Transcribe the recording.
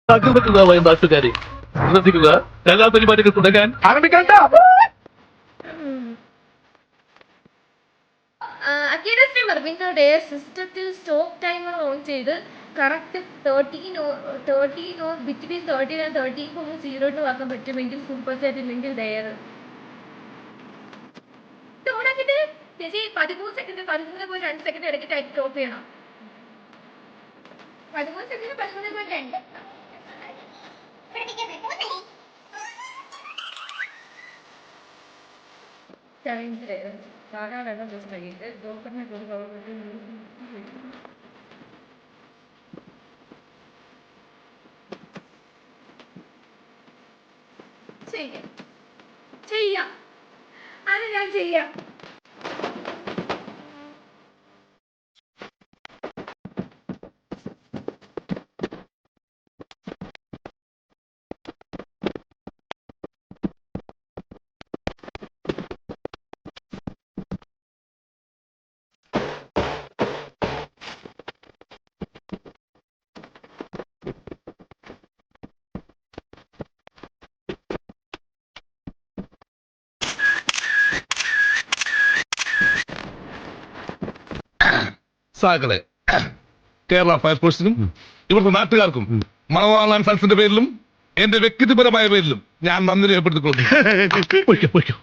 തകർന്നിട്ടുള്ളതായ നാട്ടുകാരെ ശ്രദ്ധിക്കുക, കലാപരിപാടികൾ തുടങ്ങാൻ ആരംഭിക്കാൻ. അഖിലശ്രീ മർവിന്റെ സിസ്റ്റത്തിൽ സ്റ്റോപ്പ് ടൈമർ ഓൺ ചെയ്ത് കറക്റ്റ് 13 or ബിറ്റ്വീൻ 13 and 13.02 ആക്കാൻ പറ്റുമെങ്കിൽ സൂപ്പർ സെറ്റ്, ഇല്ലെങ്കിൽ ദയർ ഓണാക്കിട്ട് ചേച്ചി 13 സെക്കൻഡ് 13.2 സെക്കൻഡ് ഇടയ്ക്ക് ടൈപ്പ് സ്റ്റോപ്പ് ചെയ്യണം. 13 സെക്കൻഡ് 13.2 ചെയ്യാം. അത് ഞാൻ ചെയ്യാം. സാകളെ, കേരള ഫയർഫോഴ്സിനും ഇവിടുത്തെ നാട്ടുകാർക്കും മണവാളാൻ സൽസിന്റെ പേരിലും എന്റെ വ്യക്തിപരമായ പേരിലും ഞാൻ നന്ദി രേഖപ്പെടുത്തിക്കൊള്ളുന്നു.